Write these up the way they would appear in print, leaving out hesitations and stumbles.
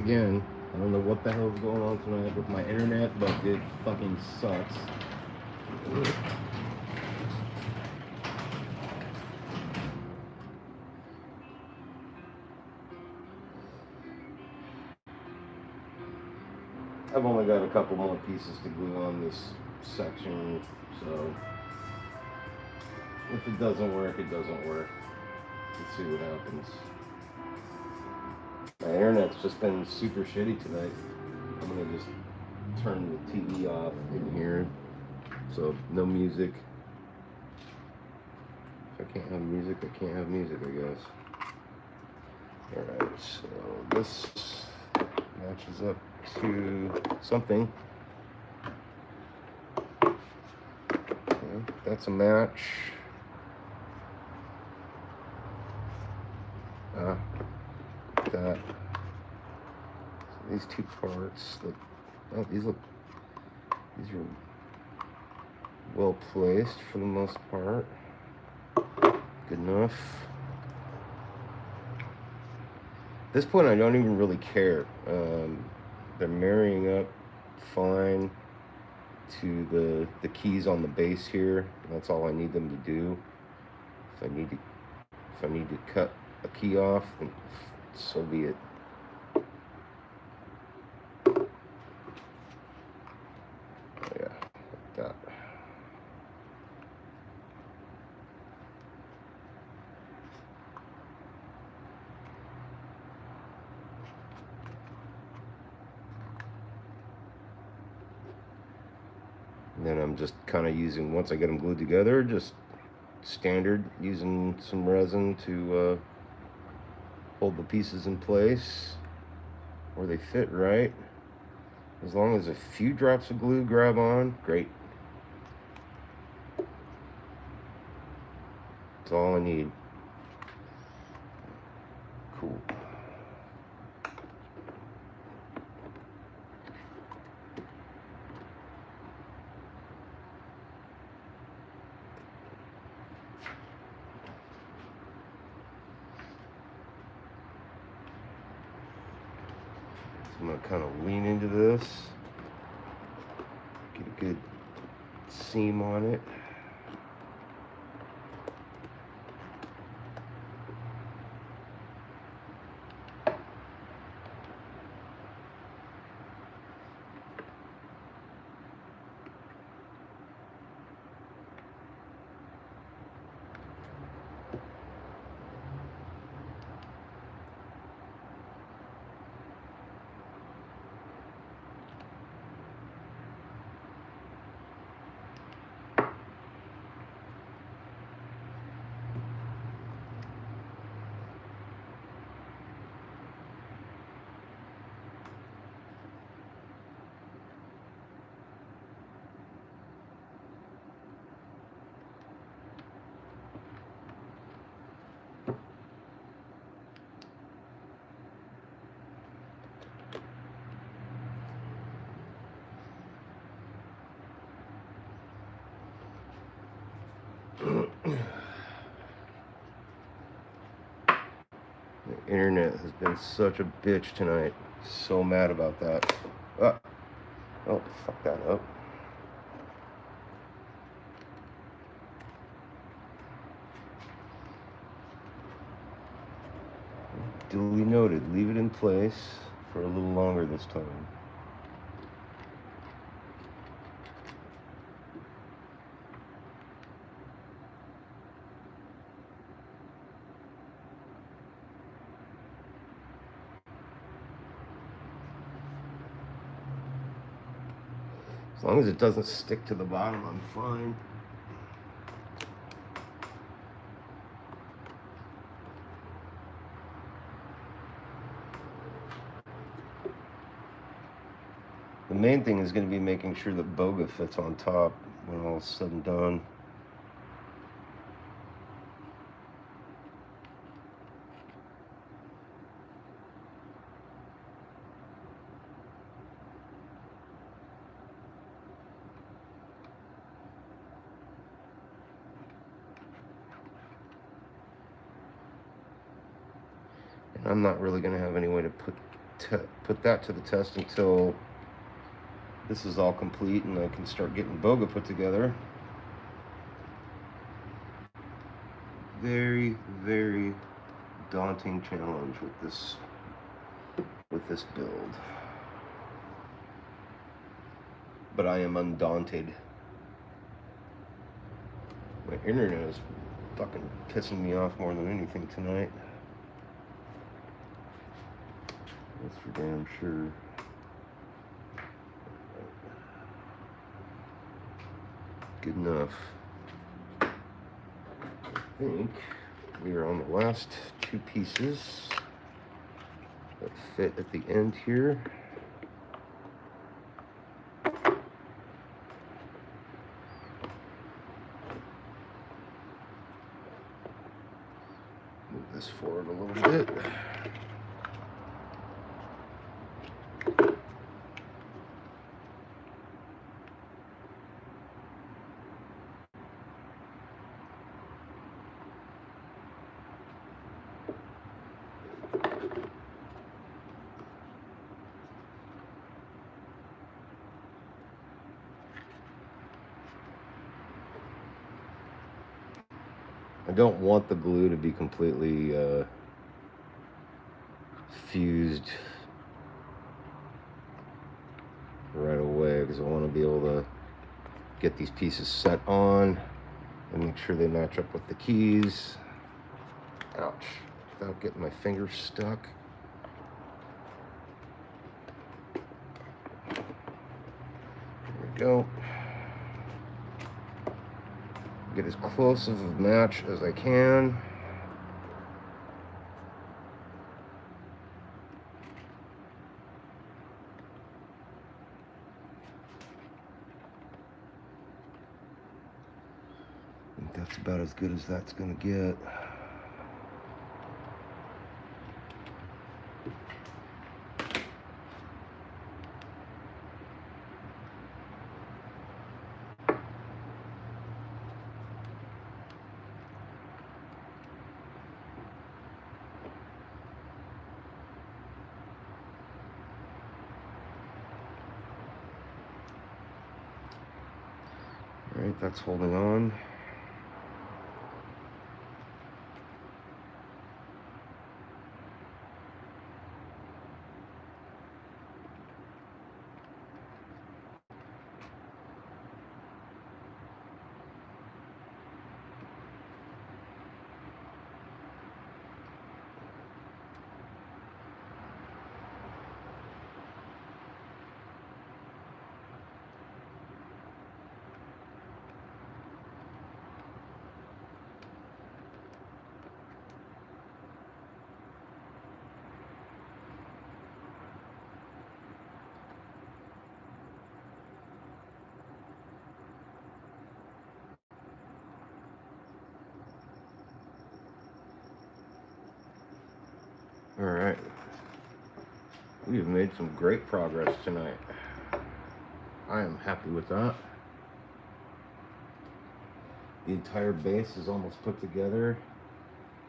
Again, I don't know what the hell is going on tonight with my internet, but it fucking sucks. I've only got a couple more pieces to glue on this section, so if it doesn't work, it doesn't work. Let's see what happens. My internet's just been super shitty tonight. I'm gonna just turn the TV off in here, so no music. If I can't have music, I can't have music, I guess. Alright, so this matches up to something. Okay, that's a match. That. So these two parts look, oh, these are well placed for the most part. Good enough. At this point, I don't even really care. They're marrying up fine to the keys on the base here. That's all I need them to do. If I need to cut a key off, then so be it. Oh, yeah, like that. And then I'm just kind of using, once I get them glued together, just standard, using some resin to hold the pieces in place where they fit right. As long as a few drops of glue grab on, great. That's all I need. Cool. I'm gonna kind of lean into this, get a good seam on it. The internet has been such a bitch tonight. So mad about that. Oh, fuck that up. Duly noted. Leave it in place for a little longer this time. As long as it doesn't stick to the bottom, I'm fine. The main thing is going to be making sure that Boga fits on top when all is said and done. And I'm not really going to have any way to put put that to the test until this is all complete and I can start getting Boga put together. Very, very daunting challenge with this build. But I am undaunted. My internet is fucking pissing me off more than anything tonight. That's for damn sure. Good enough. I think we are on the last two pieces that fit at the end here. Move this forward a little bit. I don't want the glue to be completely fused right away because I want to be able to get these pieces set on and make sure they match up with the keys. Ouch. Without getting my fingers stuck. There we go. Get as close of a match as I can. I think that's about as good as that's gonna get. All right, that's holding on. All right, we have made some great progress tonight. I am happy with that. The entire base is almost put together.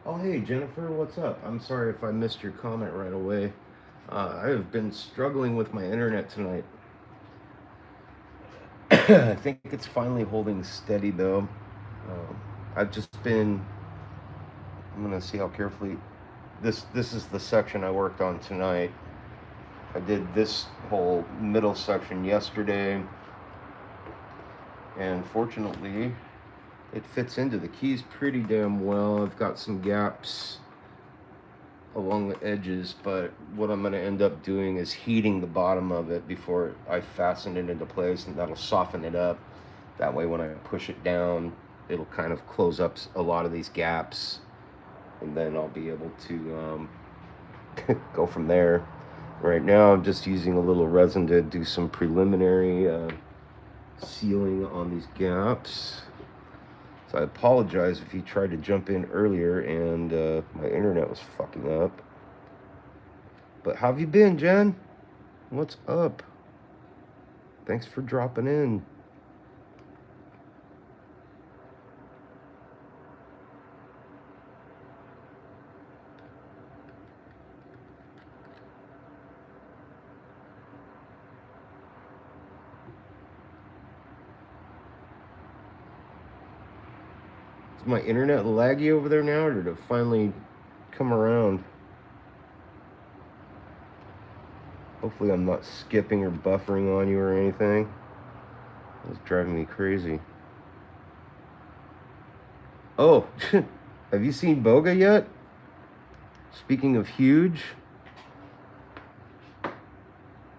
Oh, hey, Jennifer, what's up? I'm sorry if I missed your comment right away. I have been struggling with my internet tonight. I think it's finally holding steady, though. I've just been... I'm going to see how carefully... This is the section I worked on tonight. I did this whole middle section yesterday. And fortunately, it fits into the keys pretty damn well. I've got some gaps along the edges, but what I'm going to end up doing is heating the bottom of it before I fasten it into place, and that'll soften it up. That way when I push it down, it'll kind of close up a lot of these gaps, and then I'll be able to go from there. Right now I'm just using a little resin to do some preliminary sealing on these gaps. So I apologize if you tried to jump in earlier and my internet was fucking up. But how have you been, Jen? What's up? Thanks for dropping in. Is my internet laggy over there now, or did it finally come around? Hopefully I'm not skipping or buffering on you or anything. It's driving me crazy. Oh, have you seen Boga yet? Speaking of huge,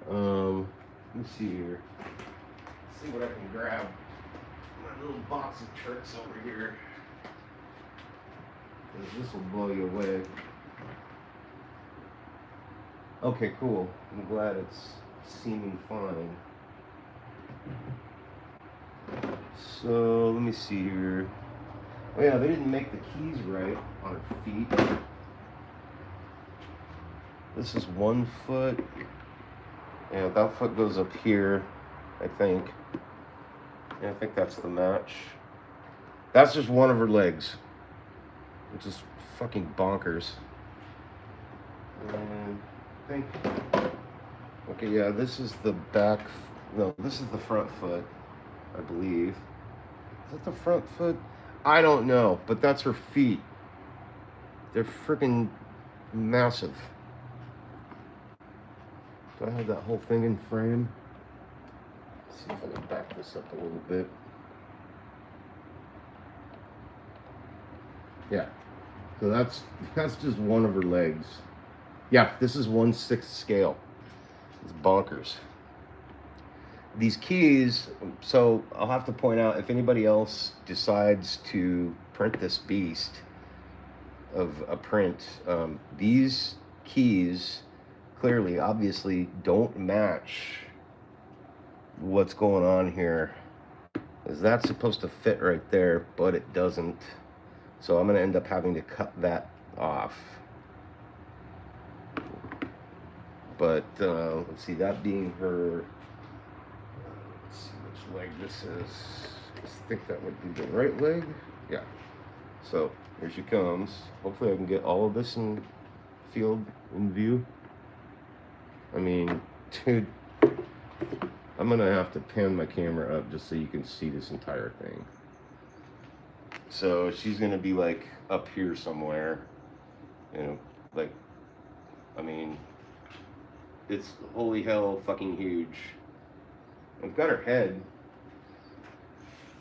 let me see here. Let's see what I can grab. My little box of tricks over here. This will blow you away. Okay, cool. I'm glad it's seeming fine. So let me see here. Oh yeah, they didn't make the keys right on her feet. This is 1 foot. Yeah, that foot goes up here, I think. Yeah, I think that's the match. That's just one of her legs, which is fucking bonkers. And I think, okay, yeah, this is the back, no, this is the front foot, I believe. Is that the front foot? I don't know, but that's her feet. They're freaking massive. Do I have that whole thing in frame? Let's see if I can back this up a little bit. Yeah. So that's just one of her legs. Yeah, this is 1/6 scale. It's bonkers. These keys, so I'll have to point out, if anybody else decides to print this beast of a print, these keys clearly, obviously, don't match what's going on here. Is that supposed to fit right there, but it doesn't. So I'm going to end up having to cut that off. But let's see, that being her, let's see which leg this is. I think that would be the right leg. Yeah. So here she comes. Hopefully I can get all of this in field in view. I mean, dude, I'm going to have to pan my camera up just so you can see this entire thing. So she's going to be like up here somewhere, you know, like, I mean, it's holy hell fucking huge. I've got her head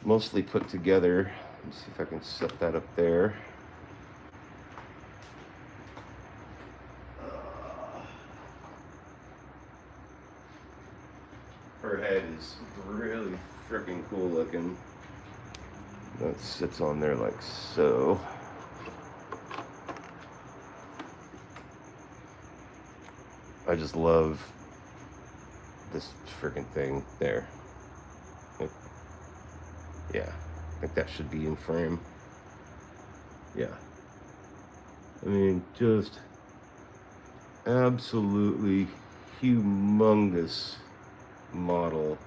mostly put together. Let's see if I can set that up there. Her head is really freaking cool looking. That sits on there like so. I just love this freaking thing there. Yeah, I think that should be in frame. Yeah. I mean, just absolutely humongous model.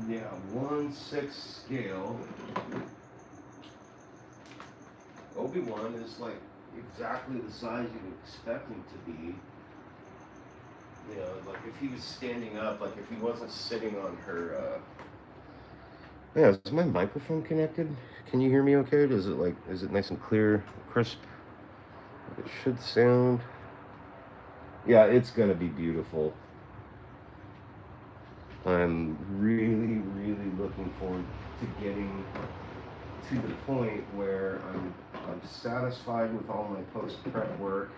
Yeah, 1/6 scale. Obi-Wan is like exactly the size you'd expect him to be. You know, like if he was standing up, like if he wasn't sitting on her, yeah, is my microphone connected? Can you hear me okay? Is it nice and clear, crisp? It should sound. Yeah, it's gonna be beautiful. I'm really, really looking forward to getting to the point where I'm satisfied with all my post-prep work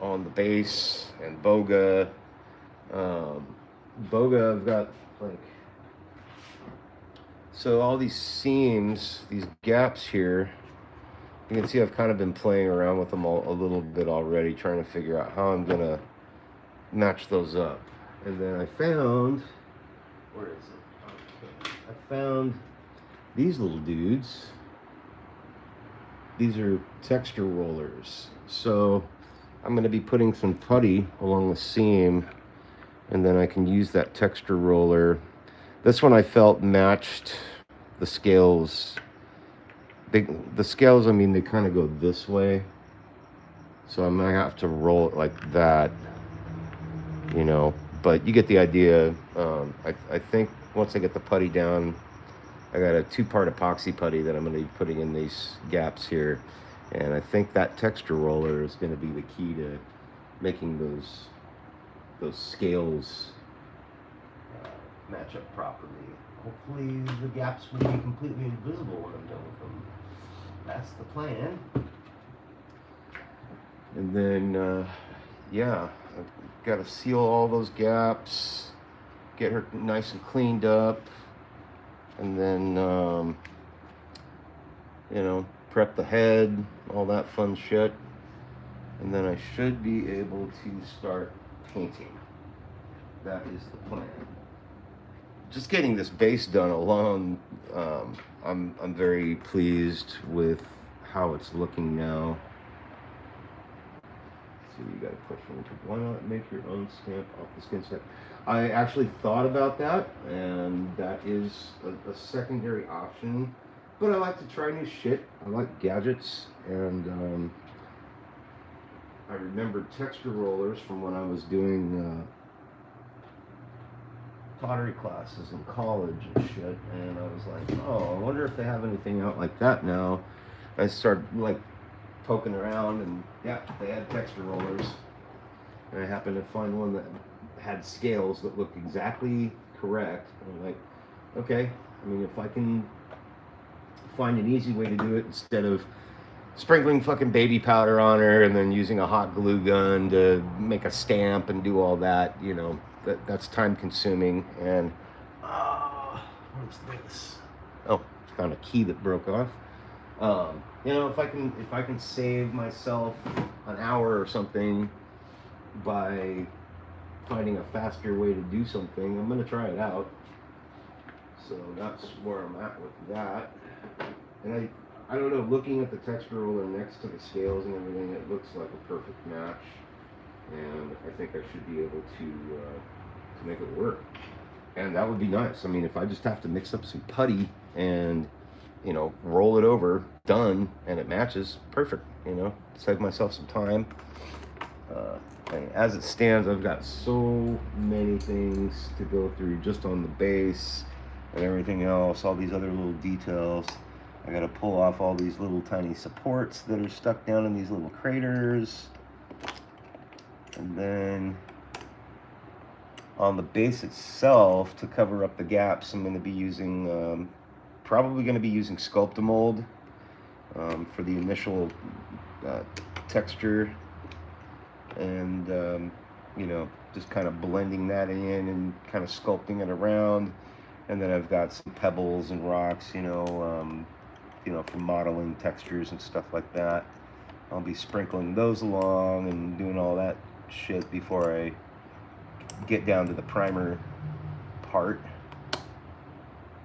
on the base and Boga. Boga, I've got like, so all these seams, these gaps here, you can see I've kind of been playing around with them a little bit already, trying to figure out how I'm gonna match those up. And then I found, where is it? Okay. I found these little dudes. These are texture rollers. So I'm going to be putting some putty along the seam, and then I can use that texture roller. This one I felt matched the scales. The scales, I mean, they kind of go this way. So I might have to roll it like that. you know, but you get the idea. I think once I get the putty down, I got a 2-part epoxy putty that I'm going to be putting in these gaps here, and I think that texture roller is going to be the key to making those scales match up properly. Hopefully the gaps will be completely invisible when I'm done with them. That's the plan. And then, yeah, I've got to seal all those gaps, get her nice and cleaned up, and then, you know, prep the head, all that fun shit. And then I should be able to start painting. That is the plan. Just getting this base done alone, I'm very pleased with how it's looking now. So you got to push into. Why not make your own stamp off the skin set? I actually thought about that, and that is a secondary option. But I like to try new shit. I like gadgets, and I remember texture rollers from when I was doing pottery classes in college and shit, and I was like, oh, I wonder if they have anything out like that now. I started like poking around, and yeah, they had texture rollers, and I happened to find one that had scales that looked exactly correct. And I'm like, okay, I mean, if I can find an easy way to do it instead of sprinkling fucking baby powder on her and then using a hot glue gun to make a stamp and do all that, you know, that's time consuming. And what is this? Oh, found a key that broke off. You know, if I can save myself an hour or something by finding a faster way to do something, I'm gonna try it out. So that's where I'm at with that. And I don't know, looking at the texture roller next to the scales and everything, it looks like a perfect match. And I think I should be able to make it work. And that would be nice. I mean, if I just have to mix up some putty and, you know, roll it over, done, and it matches, perfect, you know, save myself some time. And as it stands, I've got so many things to go through just on the base and everything else, all these other little details. I gotta pull off all these little tiny supports that are stuck down in these little craters. And then on the base itself, to cover up the gaps, I'm gonna be using, probably gonna be using Sculptamold for the initial texture. And, you know, just kind of blending that in and kind of sculpting it around. And then I've got some pebbles and rocks, you know, for modeling textures and stuff like that. I'll be sprinkling those along and doing all that shit before I get down to the primer part.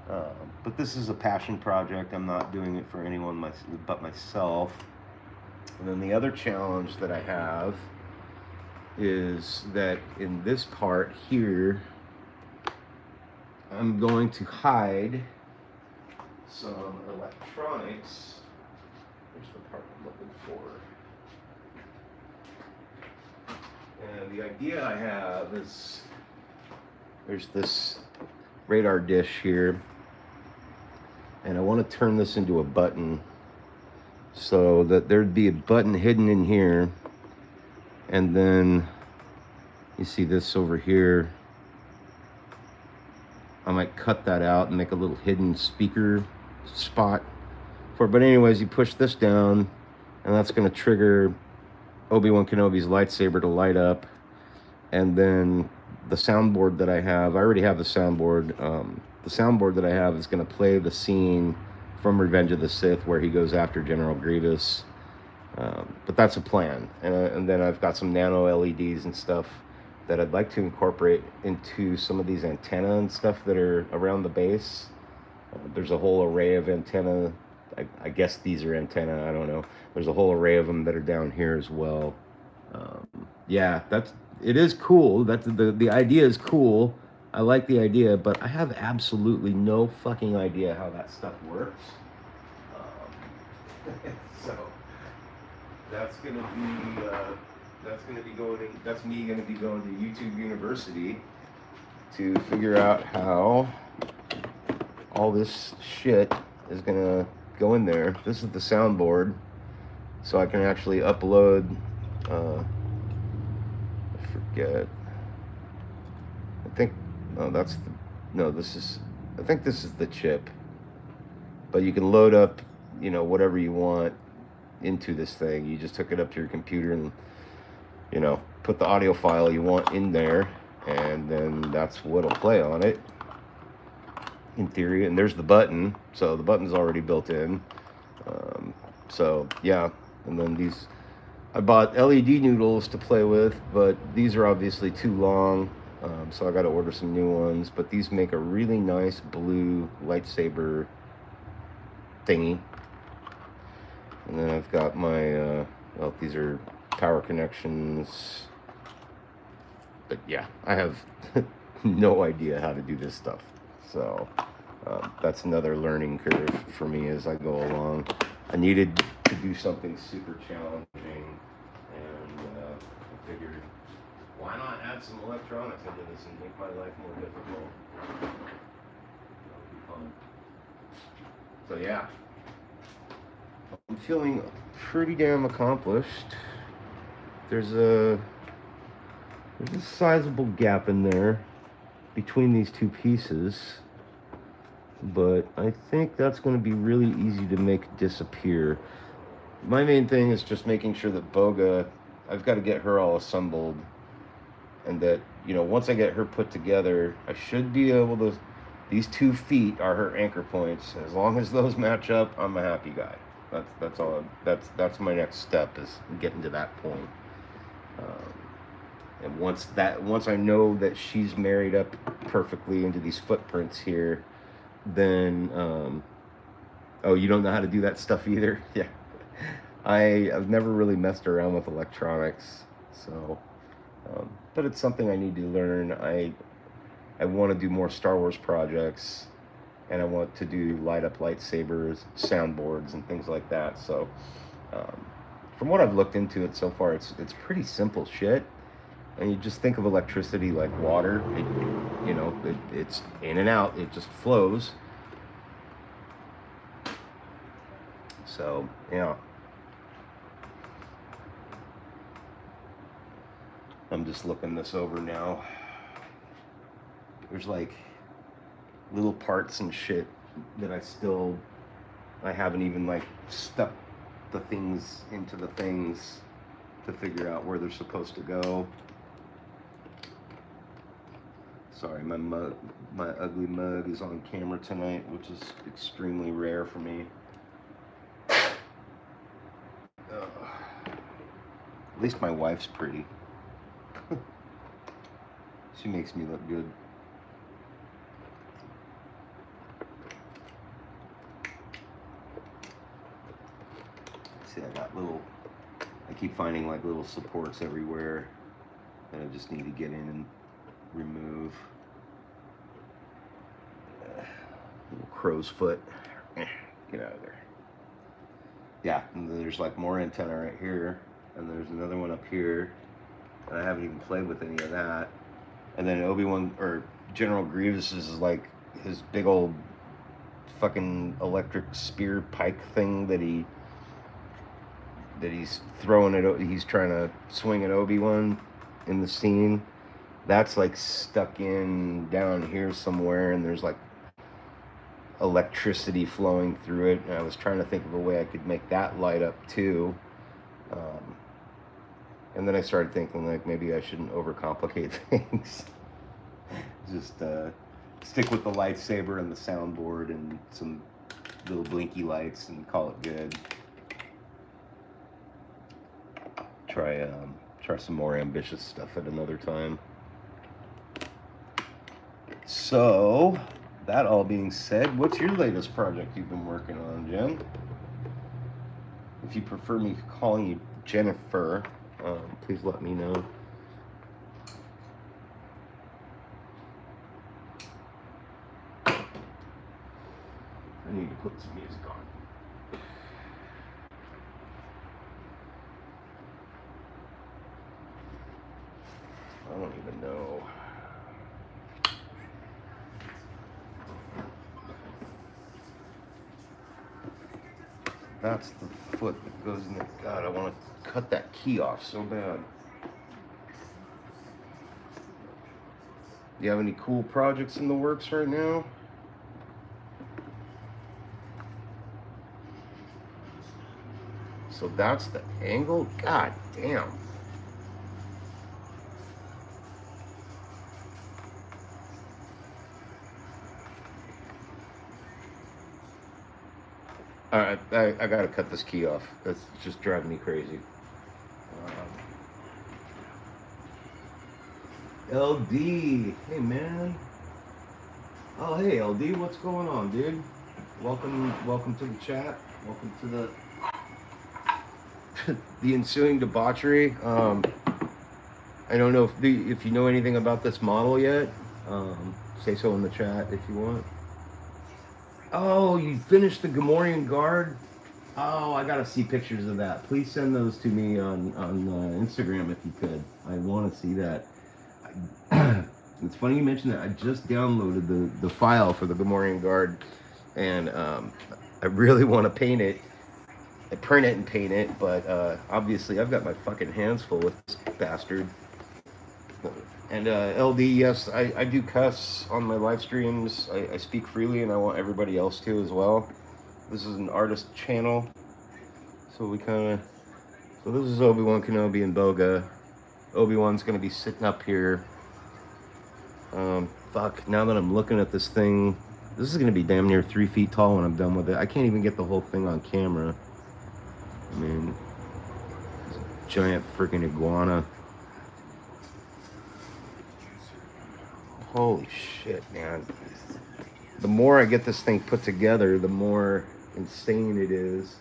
But this is a passion project. I'm not doing it for anyone but myself. And then the other challenge that I have is that in this part here, I'm going to hide some electronics. Here's the part I'm looking for. And the idea I have is there's this radar dish here, and I want to turn this into a button so that there'd be a button hidden in here. And then you see this over here. I might cut that out and make a little hidden speaker spot for it. But anyways, you push this down, and that's going to trigger Obi-Wan Kenobi's lightsaber to light up. And then the soundboard that I have, I already have the soundboard. The soundboard that I have is going to play the scene from Revenge of the Sith where he goes after General Grievous. But that's a plan. And then I've got some nano LEDs and stuff that I'd like to incorporate into some of these antenna and stuff that are around the base. There's a whole array of antenna. I guess these are antenna, I don't know. There's a whole array of them that are down here as well. Yeah, it is cool. The idea is cool. I like the idea, but I have absolutely no fucking idea how that stuff works. So that's gonna be that's gonna be going. That's me gonna be going to YouTube University to figure out how all this shit is gonna go in there. This is the soundboard, so I can actually upload. I forget. I think no, that's the, no. This is. I think this is the chip, but you can load up, whatever you want into this thing. You just hook it up to your computer and put the audio file you want in there, and then that's what'll play on it in theory. And there's the button, so the button's already built in. So yeah, and then these, I bought LED noodles to play with, but these are obviously too long, so I got to order some new ones. But these make a really nice blue lightsaber thingy. And then I've got my, well, these are power connections. But yeah, I have no idea how to do this stuff. So that's another learning curve for me as I go along. I needed to do something super challenging, and I figured, why not add some electronics into this and make my life more difficult? That would be fun. So yeah, I'm feeling pretty damn accomplished. There's a sizable gap in there between these two pieces, but I think that's going to be really easy to make disappear. My main thing is just making sure that Boga, I've got to get her all assembled, and that, once I get her put together, I should be able to, these 2 feet are her anchor points. As long as those match up, I'm a happy guy. That's all. That's my next step, is getting to that point. And once I know that she's married up perfectly into these footprints here, then oh, you don't know how to do that stuff either? Yeah. I've never really messed around with electronics, so but it's something I need to learn. I want to do more Star Wars projects, and I want to do light up lightsabers, soundboards, and things like that. So from what I've looked into it so far, it's pretty simple shit. And you just think of electricity like water. It's in and out. It just flows. So yeah, I'm just looking this over now. There's like little parts and shit that I haven't even like stuck the things into the things to figure out where they're supposed to go. Sorry, my ugly mug is on camera tonight, which is extremely rare for me. At least my wife's pretty. She makes me look good. See, I keep finding like little supports everywhere that I just need to get in and remove. Little crow's foot. Get out of there. Yeah, and there's like more antenna right here, and there's another one up here, and I haven't even played with any of that. And then Obi-Wan, or General Grievous, is like his big old fucking electric spear pike thing that he's throwing it. He's trying to swing at Obi-Wan in the scene. That's like stuck in down here somewhere, and there's like electricity flowing through it. And I was trying to think of a way I could make that light up too. And then I started thinking like maybe I shouldn't overcomplicate things. Just stick with the lightsaber and the soundboard and some little blinky lights and call it good. Try some more ambitious stuff at another time. So, that all being said, what's your latest project you've been working on, Jen? If you prefer me calling you Jennifer, please let me know. I need to put some music on. I don't even know. That's the foot that goes in the... God, I want to cut that key off so bad. Do you have any cool projects in the works right now? So that's the angle? God damn. Alright, I gotta cut this key off. That's just driving me crazy. LD, hey man. Oh hey LD, what's going on, dude? Welcome to the chat. Welcome to the ensuing debauchery. I don't know if you know anything about this model yet. Say so in the chat if you want. Oh, you finished the Gamorrean Guard? Oh, I gotta see pictures of that. Please send those to me on Instagram if you could. I want to see that. It's funny you mentioned that. I just downloaded the file for the Gamorrean Guard, and I really want to paint it. I print it and paint it, but obviously I've got my fucking hands full with this bastard. And LD, yes, I do cuss on my live streams. I speak freely, and I want everybody else to as well. This is an artist channel, so we kind of... So this is Obi-Wan Kenobi and Boga. Obi-Wan's going to be sitting up here. Fuck, now that I'm looking at this thing, this is going to be damn near 3 feet tall when I'm done with it. I can't even get the whole thing on camera. I mean, it's a giant freaking iguana. Holy shit, man. The more I get this thing put together, the more insane it is.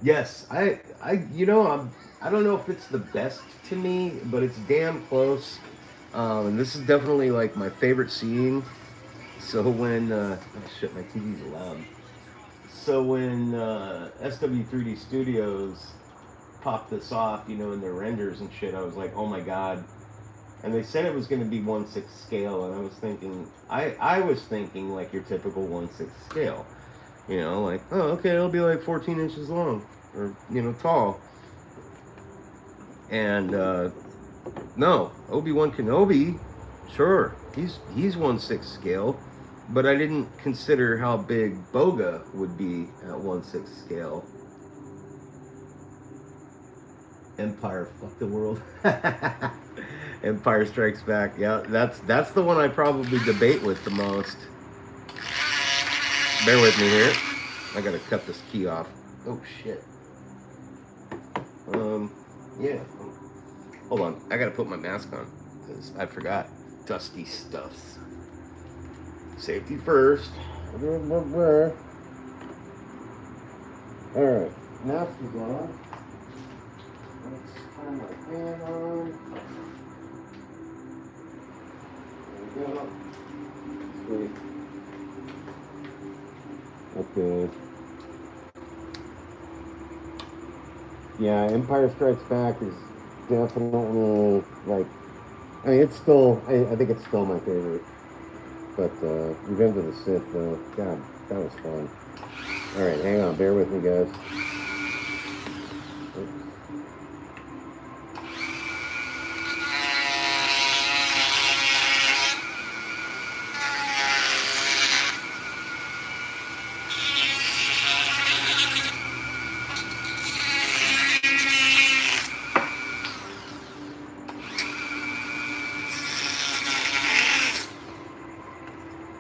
Yes, I don't know if it's the best to me, but it's damn close. And this is definitely like my favorite scene. So when oh shit, my TV's loud. So when SW3D Studios popped this off, in their renders and shit, I was like, oh my god. And they said it was going to be 1/6 scale, and I was thinking like your typical 1/6 scale. Like, oh, okay, it'll be like 14 inches long, or, tall. And, no, Obi-Wan Kenobi, sure, he's 1/6 scale, but I didn't consider how big Boga would be at 1/6 scale. Empire, fuck the world. Empire Strikes Back, yeah, that's the one I probably debate with the most. Bear with me here. I gotta cut this key off. Oh shit. Yeah. Hold on. I gotta put my mask on because I forgot. Dusty stuffs. Safety first. Alright. Mask is on. Let's turn my fan on. There we go. Sweet. Okay. Yeah, Empire Strikes Back is definitely, like, I mean, it's still, I think it's still my favorite. But, Revenge of the Sith, God, that was fun. Alright, hang on, bear with me, guys. Oops.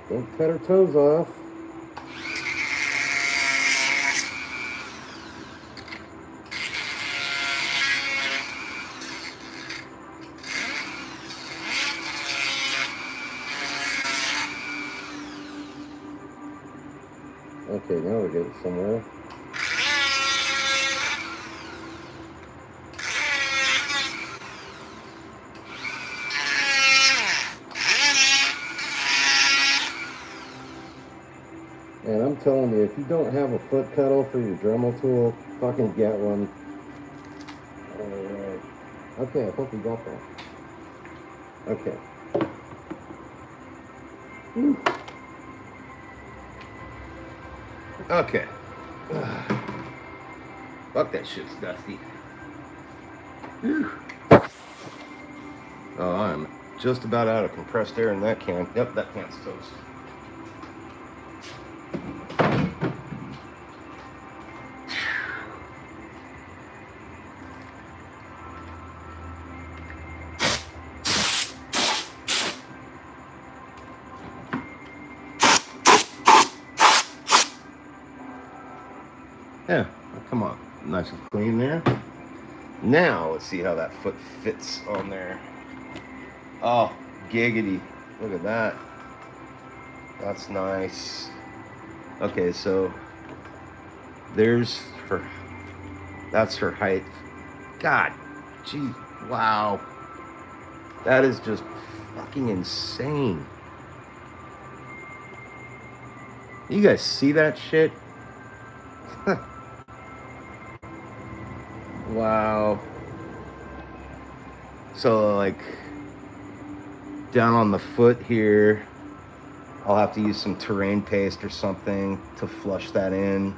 Don't cut her toes off. Okay, now we're getting somewhere. And I'm telling you, if you don't have a foot pedal for your Dremel tool, fucking get one. Alright. Okay, I think we got that. Okay. Whew. Okay. Fuck, that shit's dusty. Whew. Oh, I'm just about out of compressed air in that can. Yep, that can's toast. Yeah, come on. Nice and clean there. Now, let's see how that foot fits on there. Oh, giggity. Look at that. That's nice. Okay, so there's her. That's her height. God, gee, wow. That is just fucking insane. You guys see that shit? Wow. So, like, down on the foot here, I'll have to use some terrain paste or something to flush that in.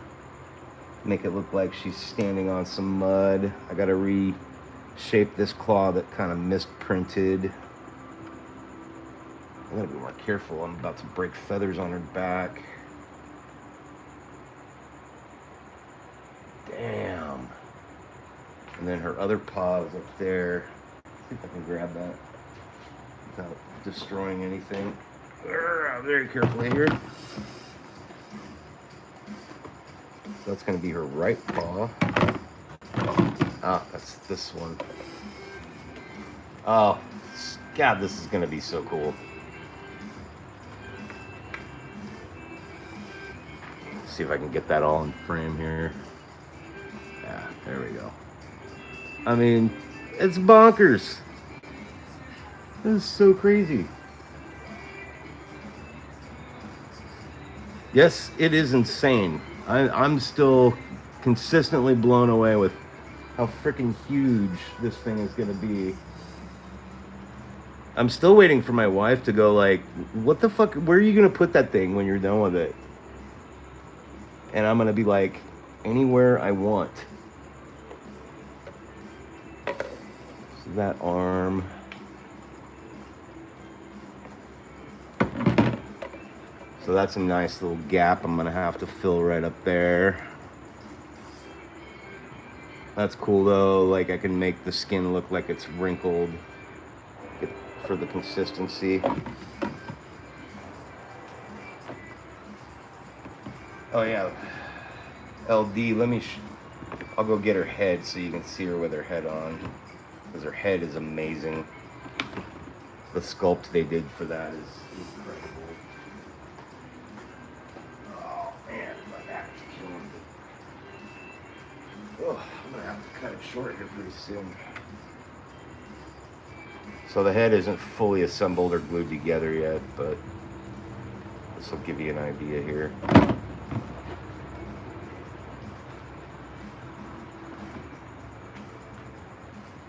Make it look like she's standing on some mud. I gotta reshape this claw that kind of misprinted. I gotta be more careful. I'm about to break feathers on her back. Damn. And then her other paw is up there. See if I can grab that without destroying anything. Very carefully here. So that's going to be her right paw. Ah, that's this one. Oh, God, this is going to be so cool. Let's see if I can get that all in frame here. Yeah, there we go. I mean, it's bonkers. This is so crazy. Yes, it is insane. I'm still consistently blown away with how freaking huge this thing is going to be. I'm still waiting for my wife to go like, what the fuck, where are you going to put that thing when you're done with it? And I'm going to be like, anywhere I want. So that arm. So that's a nice little gap I'm gonna have to fill right up there. That's cool though, like I can make the skin look like it's wrinkled for the consistency. Oh yeah, LD, I'll go get her head so you can see her with her head on. Because her head is amazing. The sculpt they did for that is incredible. Oh, I'm gonna have to cut it short here pretty soon. So the head isn't fully assembled or glued together yet, but this will give you an idea here.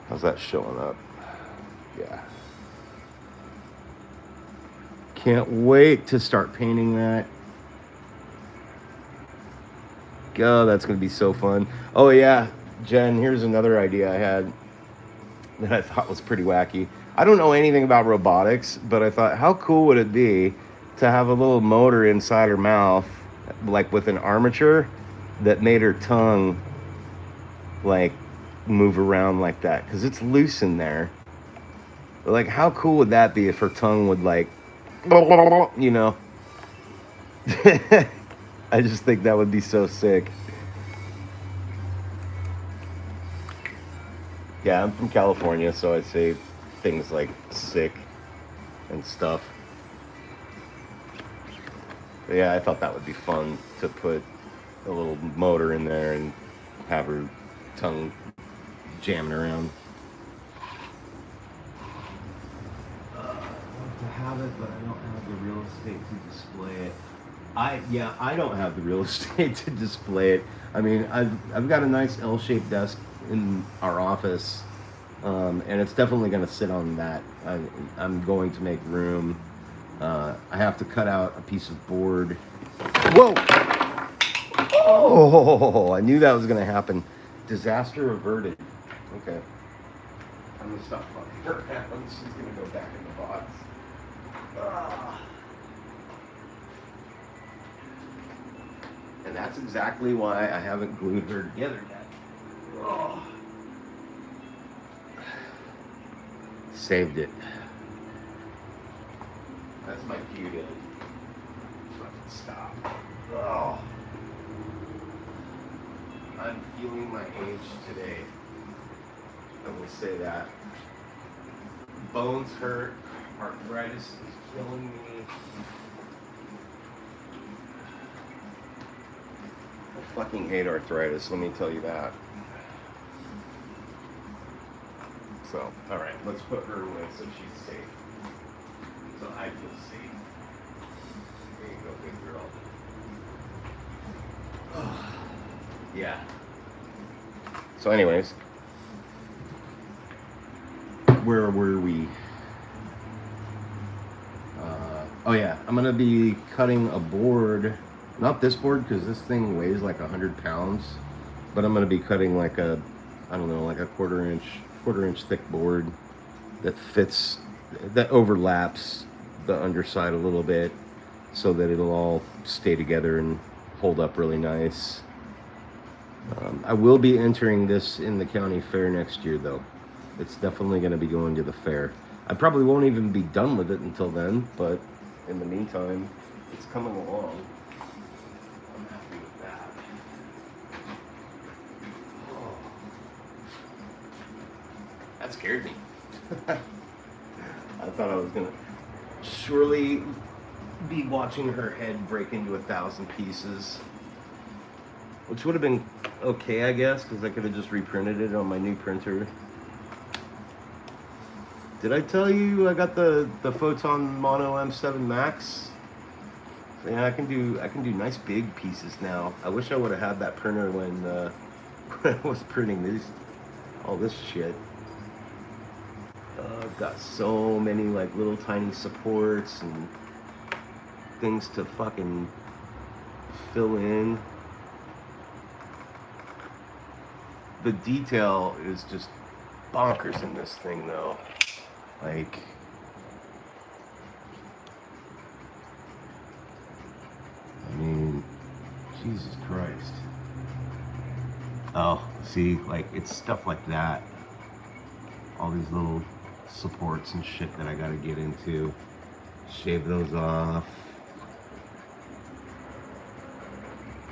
How's that showing up? Yeah. Can't wait to start painting that. Oh, that's going to be so fun. Oh, yeah, Jen, here's another idea I had that I thought was pretty wacky. I don't know anything about robotics, but I thought, how cool would it be to have a little motor inside her mouth, like with an armature that made her tongue, like, move around like that? Because it's loose in there. But, like, how cool would that be if her tongue would, like, you know? I just think that would be so sick. Yeah, I'm from California, so I say things like sick and stuff. But yeah, I thought that would be fun to put a little motor in there and have her tongue jamming around. I'd love to have it, but I don't have the real estate to display it. I don't have the real estate to display it. I mean, I've got a nice L-shaped desk in our office, And it's definitely going to sit on that. I'm going to make room. I have to cut out a piece of board. Whoa! Oh, I knew that was going to happen. Disaster averted. Okay. I'm going to stop fucking around. She's going to go back in the box. Ah. And that's exactly why I haven't glued her together yet. Oh. Saved it. That's my cue to fucking stop. Oh. I'm feeling my age today. I will say that. Bones hurt. Arthritis is killing me. I fucking hate arthritis, let me tell you that. So, alright, let's put her away so she's safe. So I feel safe. There you go, big girl. Oh, yeah. So anyways, where were we? Oh yeah, I'm gonna be cutting a board. Not this board because this thing weighs like 100 pounds, but I'm gonna be cutting like a, I don't know, like a quarter inch thick board that fits, that overlaps the underside a little bit, so that it'll all stay together and hold up really nice. I will be entering this in the county fair next year though. It's definitely going to be going to the fair. I probably won't even be done with it until then, but in the meantime, it's coming along. I'm happy with that. Oh. That scared me. I thought I was going to surely be watching her head break into 1,000 pieces, which would have been okay, I guess, because I could have just reprinted it on my new printer. Did I tell you I got the Photon Mono M7 Max? Yeah, I can do nice big pieces now. I wish I would have had that printer when I was printing all this shit. I've got so many like little tiny supports and things to fucking fill in. The detail is just bonkers in this thing though. Like, I mean, Jesus Christ. Oh, see, like, it's stuff like that. All these little supports and shit that I gotta get into. Shave those off.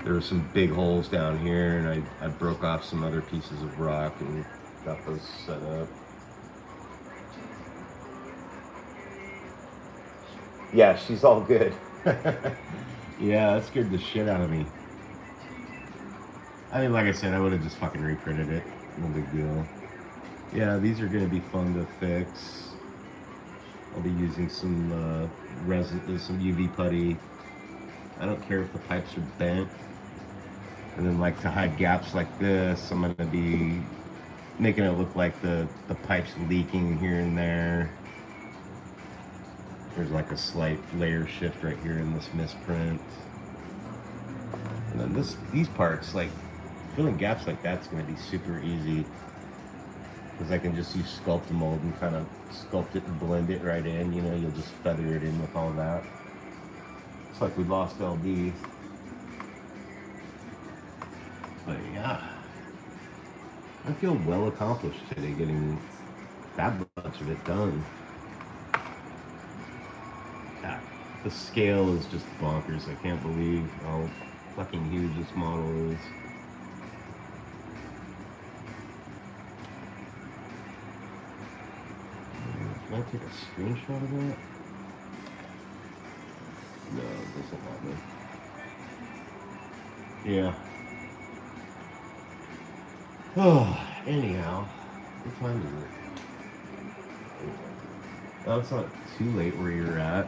There were some big holes down here, and I broke off some other pieces of rock and got those set up. Yeah, she's all good. Yeah, that scared the shit out of me. I mean, like I said, I would have just fucking reprinted it. No big deal. Yeah, these are going to be fun to fix. I'll be using some resin, some UV putty. I don't care if the pipes are bent. And then, like, to hide gaps like this, I'm going to be making it look like the pipe's leaking here and there. There's like a slight layer shift right here in this misprint. And then these parts, like filling gaps like that's going to be super easy, because I can just use sculpt mold and kind of sculpt it and blend it right in. You know, you'll just feather it in with all that. It's like we lost LD. But yeah, I feel well accomplished today getting that much of it done. God, the scale is just bonkers. I can't believe how fucking huge this model is. Can I take a screenshot of that? No, it doesn't let me. Yeah. Oh, anyhow, what time is it? Oh, it's not too late where you're at.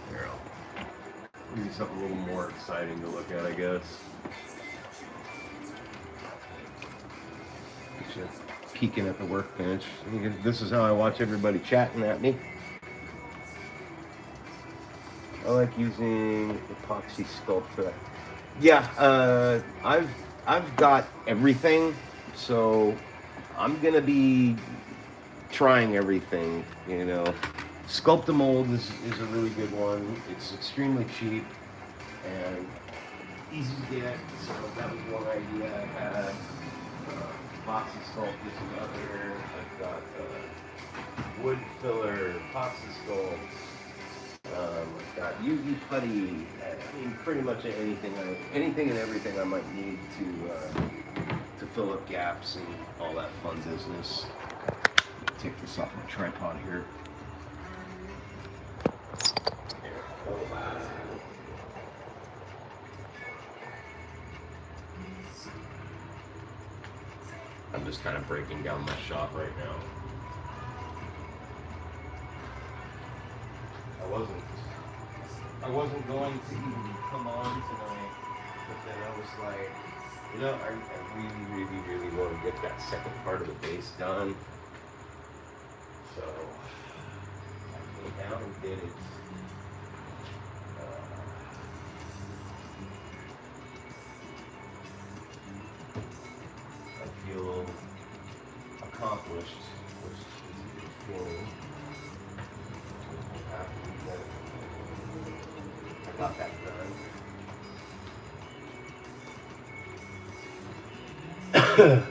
Here, Maybe something a little more exciting to look at, I guess. Just peeking at the workbench. This is how I watch everybody chatting at me. I like using epoxy sculpt for that. Yeah, I've got everything, so I'm gonna be trying everything. You know, Sculpt-A-Mold is a really good one. It's extremely cheap and easy to get. So that was one idea I had. Epoxy sculpt is another. I've got wood filler, epoxy sculpt. I've got UV putty. I mean, pretty much anything and everything I might need to fill up gaps and all that fun business. Take this off my tripod here. I'm just kind of breaking down my shop right now. I wasn't going to even come on tonight, but then I was like, you know, I really want to get that second part of the base done. So I came down and did it. I feel accomplished, which is a good feeling. I got that done.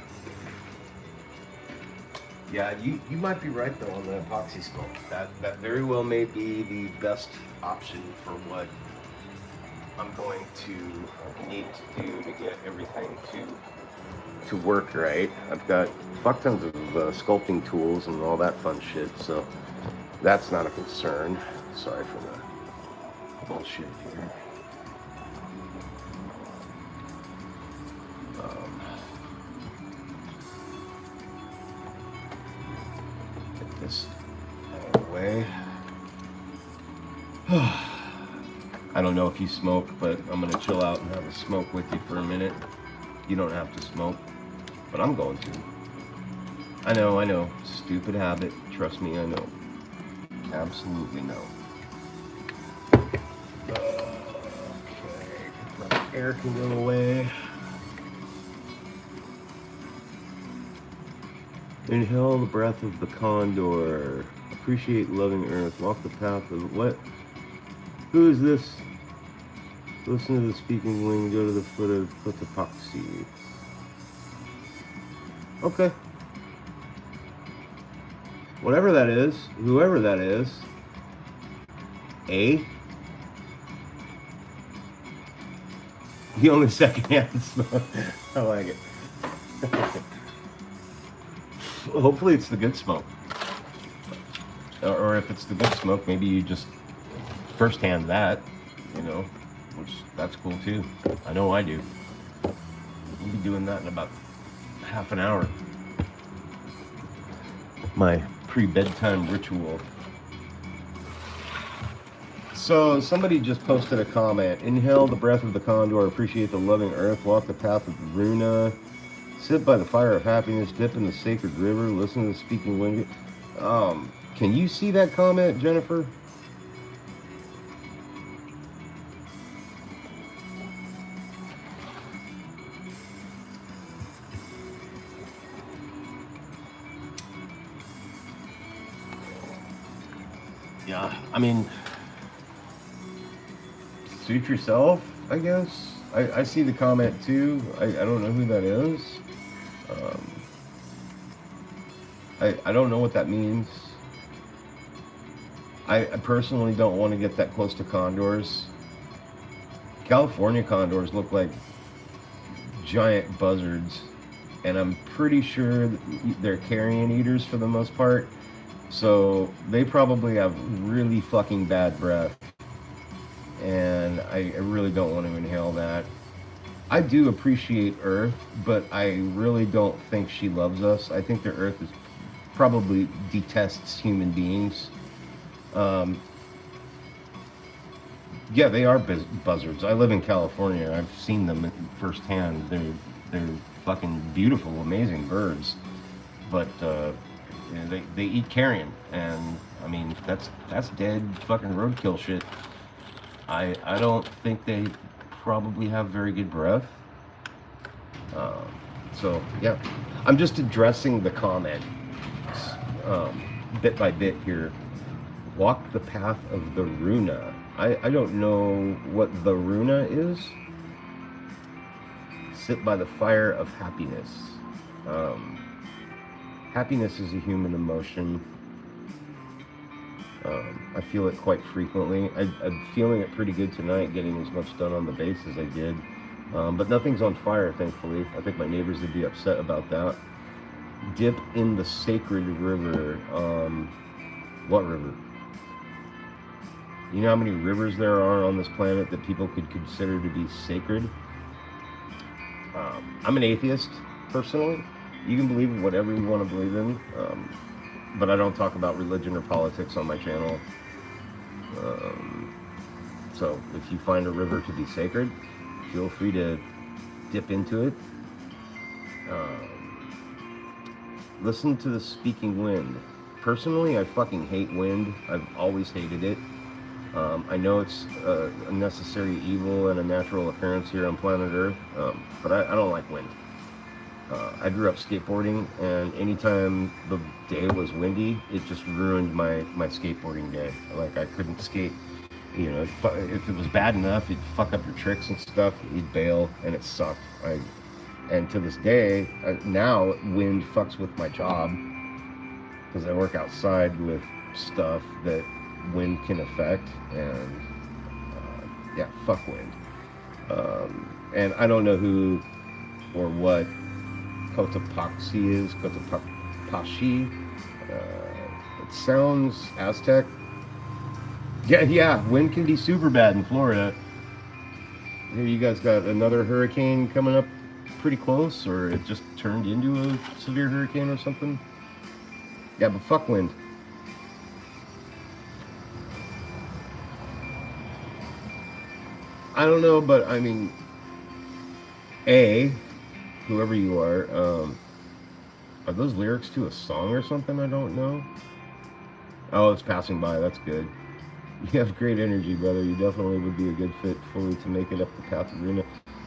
Yeah, you might be right though on the epoxy sculpt. That very well may be the best option for what I'm going to need to do to get everything to work right. I've got fuck tons of sculpting tools and all that fun shit, so that's not a concern. Sorry for the bullshit here. Get this out of the way. I don't know if you smoke, but I'm gonna chill out and have a smoke with you for a minute. You don't have to smoke, but I'm going to. I know. Stupid habit. Trust me, I know. Absolutely no. Okay, let air can go away. Inhale the breath of the condor. Appreciate loving earth. Walk the path of what? Who is this? Listen to the speaking wing. Go to the foot of epoxy. Okay. Whatever that is, whoever that is. A. The only secondhand smoke. I like it. Hopefully it's the good smoke. Or if it's the good smoke, maybe you just firsthand that, you know, which that's cool too. I know I do. We'll be doing that in about half an hour. My pre-bedtime ritual. So somebody just posted a comment. Inhale the breath of the condor, appreciate the loving earth, walk the path of the Runa, sit by the fire of happiness, dip in the sacred river, listen to the speaking wind. Can you see that comment, Jennifer? Yeah, I mean, suit yourself, I guess. I see the comment too. I don't know who that is. I don't know what that means. I personally don't want to get that close to condors. California condors look like giant buzzards, and I'm pretty sure they're carrion eaters for the most part. So they probably have really fucking bad breath, and I really don't want to inhale that. I do appreciate Earth, but I really don't think she loves us. I think the Earth is probably detests human beings. Yeah, they are buzzards. I live in California. I've seen them firsthand. They're fucking beautiful, amazing birds. But you know, they eat carrion, and I mean that's dead fucking roadkill shit. I don't think they probably have very good breath. Um, so yeah, I'm just addressing the comment bit by bit here. Walk the path of the Runa. I don't know what the Runa is. Sit by the fire of happiness. Um, Happiness is a human emotion. I feel it quite frequently. I'm feeling it pretty good tonight, getting as much done on the base as I did. But nothing's on fire, thankfully. I think my neighbors would be upset about that. Dip in the sacred river. What river? You know how many rivers there are on this planet that people could consider to be sacred? I'm an atheist, personally. You can believe whatever you want to believe in, but I don't talk about religion or politics on my channel. So if you find a river to be sacred, feel free to dip into it. Listen to the speaking wind. Personally, I fucking hate wind. I've always hated it. I know it's a necessary evil and a natural occurrence here on planet Earth, but I don't like wind. I grew up skateboarding, and anytime the day was windy, it just ruined my skateboarding day. Like, I couldn't skate. You know, if it was bad enough, you'd fuck up your tricks and stuff, you'd bail, and it sucked. And to this day, now wind fucks with my job, because I work outside with stuff that wind can affect, and yeah, fuck wind. And I don't know who or what Cotopaxi is. Cotopaxi. It sounds Aztec. Yeah, wind can be super bad in Florida. Here you guys got another hurricane coming up pretty close, or it just turned into a severe hurricane or something. Yeah, but fuck wind. I don't know, but I mean, whoever you are those lyrics to a song or something? I don't know. Oh, it's passing by. That's good. You have great energy, brother. You definitely would be a good fit fully to make it up the path arena.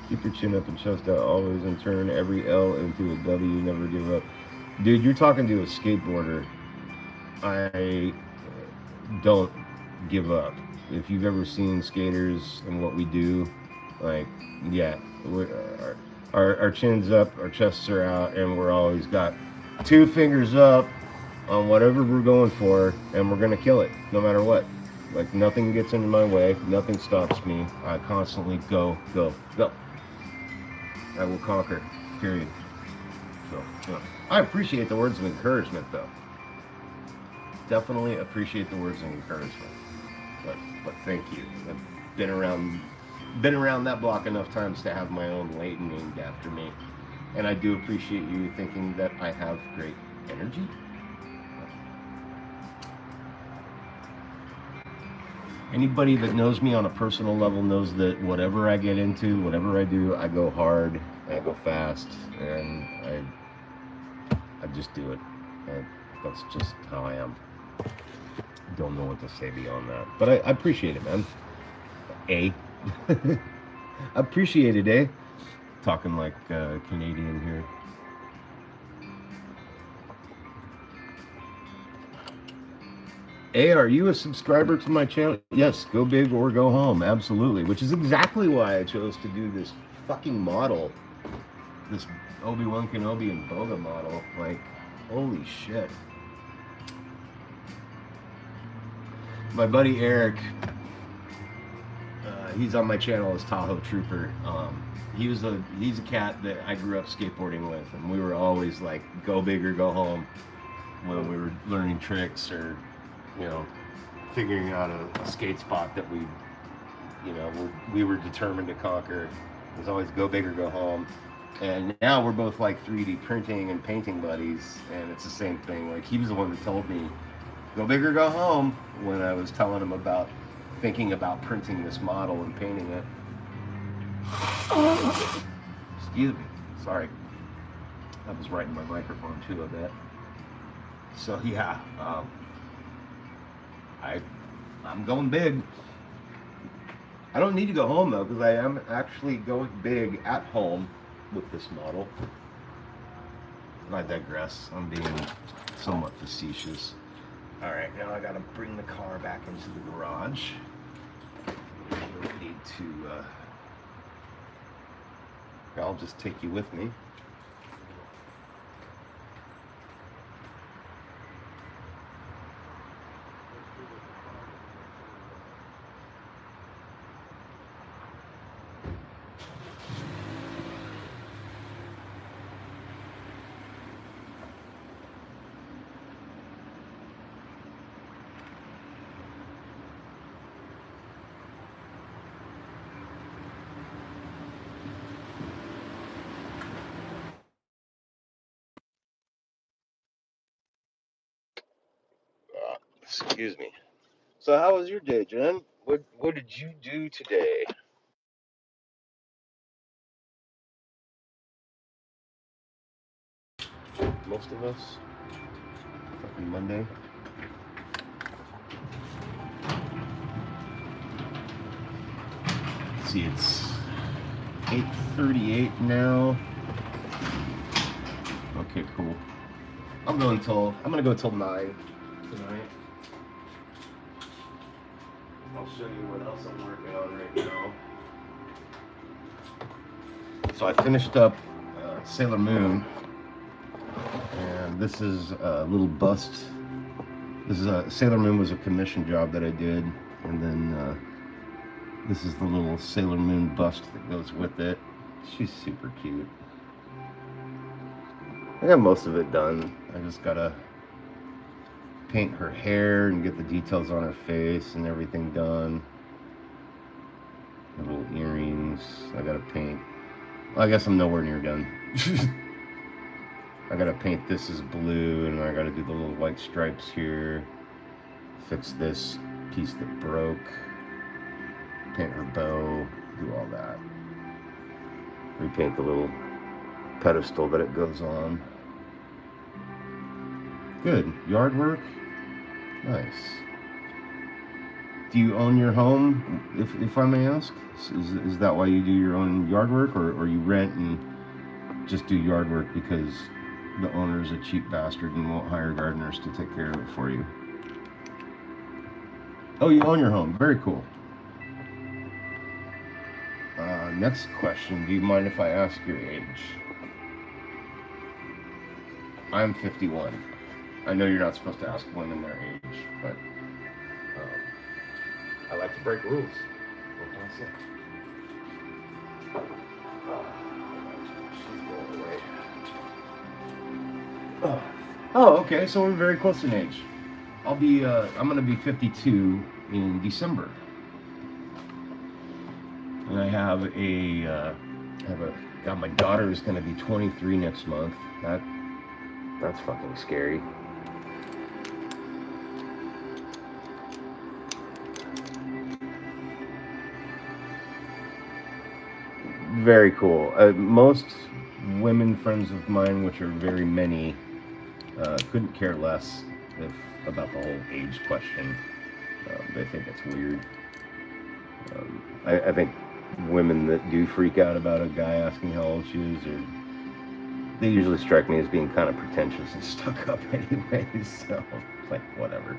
Keep your chin up and chest out always, and turn every L into a W. Never give up. Dude, you're talking to a skateboarder. I don't give up. If you've ever seen skaters and what we do, like, yeah, our chins up, our chests are out, and we're always got two fingers up on whatever we're going for, and we're gonna kill it no matter what. Like, nothing gets into my way, nothing stops me. I constantly go. I will conquer, period. So, yeah. I appreciate the words of encouragement, though. Definitely appreciate the words of encouragement. But thank you. I've been around that block enough times to have my own Leighton named after me. And I do appreciate you thinking that I have great energy. Anybody that knows me on a personal level knows that whatever I get into, whatever I do, I go hard, I go fast, and I just do it. That's just how I am. Don't know what to say beyond that, but I appreciate it, man. I appreciate it, eh? Talking like Canadian here. Hey, are you a subscriber to my channel? Yes, go big or go home, absolutely. Which is exactly why I chose to do this fucking model, this Obi-Wan Kenobi and Boga model. Like, holy shit. My buddy Eric, he's on my channel as Tahoe Trooper. He's a cat that I grew up skateboarding with, and we were always like, go big or go home when we were learning tricks or, you know, figuring out a skate spot that we were determined to conquer. It was always go big or go home. And now we're both like 3D printing and painting buddies, and it's the same thing. Like, he was the one that told me, go big or go home, when I was telling him about thinking about printing this model and painting it. Excuse me. Sorry. I was right in my microphone too, I bet. So yeah, I'm going big. I don't need to go home though, because I am actually going big at home with this model. And I digress. I'm being somewhat facetious. All right, now I gotta bring the car back into the garage. I don't need to. I'll just take you with me. Excuse me. So how was your day, Jen? What did you do today? Most of us. Fucking Monday. Let's see, it's 8:38 now. Okay, cool. I'm gonna go till 9 tonight. I'll show you what else I'm working on right now. So I finished up Sailor Moon, and this is a little bust. This is Sailor Moon was a commission job that I did, and then this is the little Sailor Moon bust that goes with it. She's super cute. I got most of it done. I just gotta paint her hair and get the details on her face and everything done. The little earrings I gotta paint. Well, I guess I'm nowhere near done. I gotta paint this as blue, and I gotta do the little white stripes here. Fix this piece that broke. Paint her bow. Do all that. Repaint the little pedestal that it goes on. Good. Yard work? Nice. Do you own your home, if I may ask? Is that why you do your own yard work, or you rent and just do yard work because the owner's a cheap bastard and won't hire gardeners to take care of it for you? Oh, you own your home. Very cool. Next question. Do you mind if I ask your age? I'm 51. I know you're not supposed to ask women their age, but I like to break rules. What can I say? She's going away. Oh, okay. So we're very close in age. I'm gonna be 52 in December, and God, my daughter is gonna be 23 next month. That's fucking scary. Very cool. Most women friends of mine, which are very many, couldn't care less about the whole age question. They think it's weird. I think women that do freak out about a guy asking how old she is, they usually strike me as being kind of pretentious and stuck up anyways, so it's like, whatever.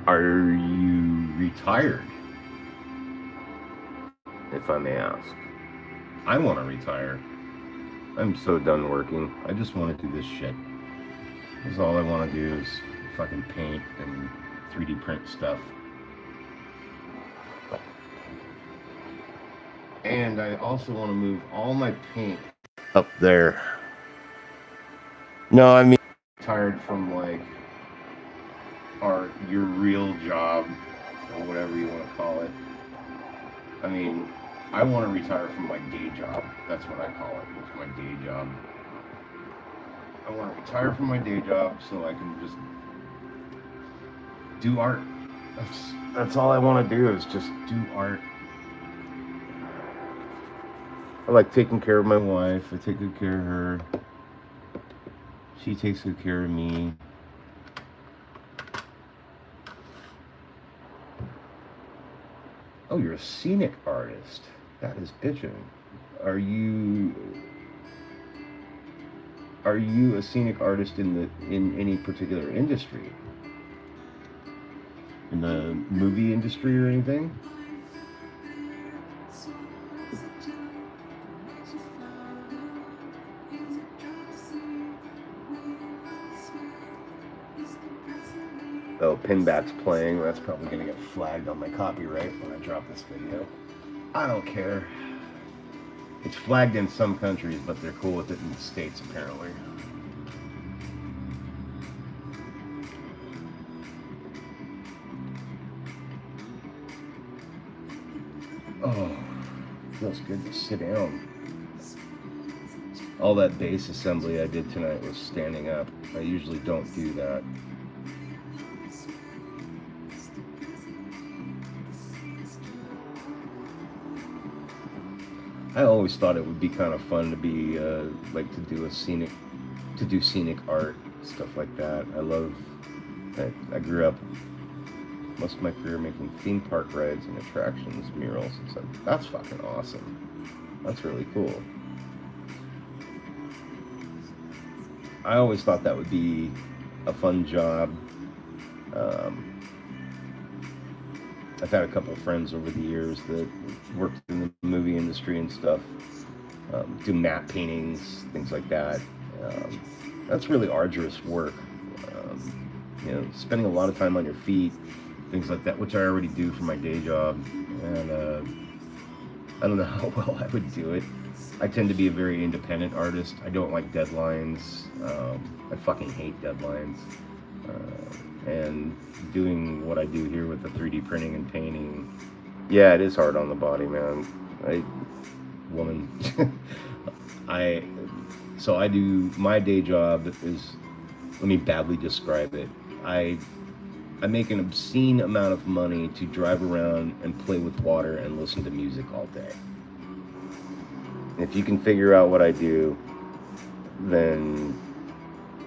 Are you retired, if I may ask? I want to retire. I'm so done working. I just want to do this shit. That's all I want to do is fucking paint and 3D print stuff. And I also want to move all my paint up there. No, I mean, retired from like your real job or whatever you want to call it. I mean, I want to retire from my day job. That's what I call it. It's my day job. I want to retire from my day job so I can just do art. That's all I want to do is just do art. I like taking care of my wife. I take good care of her. She takes good care of me. Oh, you're a scenic artist. That is bitchin'. Are you a scenic artist in any particular industry? In the movie industry or anything? Oh, Pinbat's playing. That's probably going to get flagged on my copyright when I drop this video. I don't care. It's flagged in some countries, but they're cool with it in the States, apparently. Oh, feels good to sit down. All that bass assembly I did tonight was standing up. I usually don't do that. I always thought it would be kind of fun to be like to do scenic art, stuff like that. I grew up most of my career making theme park rides and attractions, murals. It's like, that's fucking awesome. That's really cool. I always thought that would be a fun job. I've had a couple of friends over the years that worked in the movie industry and stuff, do matte paintings, things like that. That's really arduous work. Spending a lot of time on your feet, things like that, which I already do for my day job. And I don't know how well I would do it. I tend to be a very independent artist. I don't like deadlines. I fucking hate deadlines. And doing what I do here with the 3D printing and painting, yeah, it is hard on the body, man. So I do, my day job is, let me badly describe it. I make an obscene amount of money to drive around and play with water and listen to music all day. If you can figure out what I do, then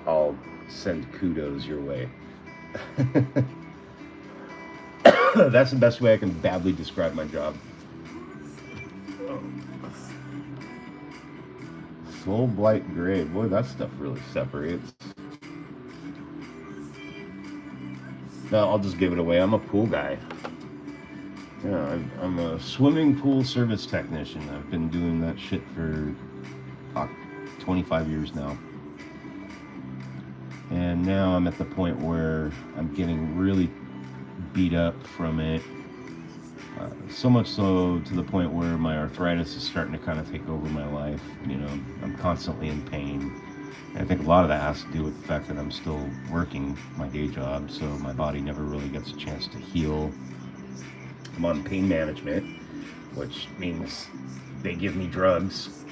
I'll send kudos your way. That's the best way I can badly describe my job. Soul Blight Gray. Boy, that stuff really separates. No, I'll just give it away. I'm a pool guy. Yeah, I'm a swimming pool service technician. I've been doing that shit for 25 years now. And now I'm at the point where I'm getting really beat up from it. So much so to the point where my arthritis is starting to kind of take over my life. I'm constantly in pain. And I think a lot of that has to do with the fact that I'm still working my day job, so my body never really gets a chance to heal. I'm on pain management, which means they give me drugs,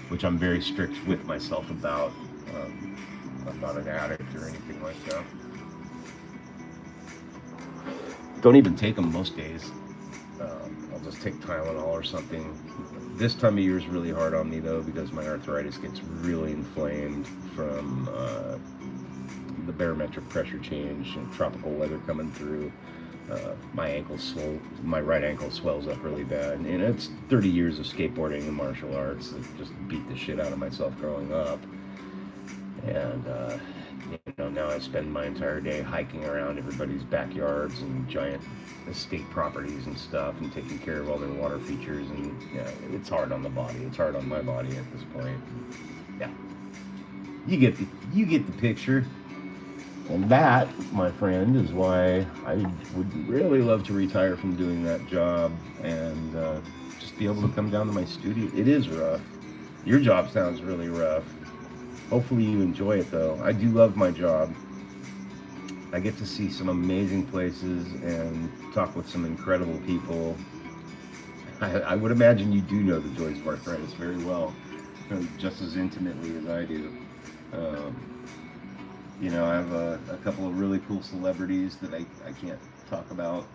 which I'm very strict with myself about. I'm not an addict or anything like that. Don't even take them most days. I'll just take Tylenol or something. This time of year is really hard on me though, because my arthritis gets really inflamed from the barometric pressure change and tropical weather coming through. My right ankle swells up really bad, and it's 30 years of skateboarding and martial arts that just beat the shit out of myself growing up. And now I spend my entire day hiking around everybody's backyards and giant estate properties and stuff, and taking care of all their water features. And yeah, it's hard on the body. It's hard on my body at this point. Yeah, you get the picture. And that, my friend, is why I would really love to retire from doing that job and just be able to come down to my studio. It is rough. Your job sounds really rough. Hopefully you enjoy it though. I do love my job. I get to see some amazing places and talk with some incredible people. I would imagine you do know the joys of arthritis very well. just as intimately as I do. Um, you know, I have a couple of really cool celebrities that I can't talk about,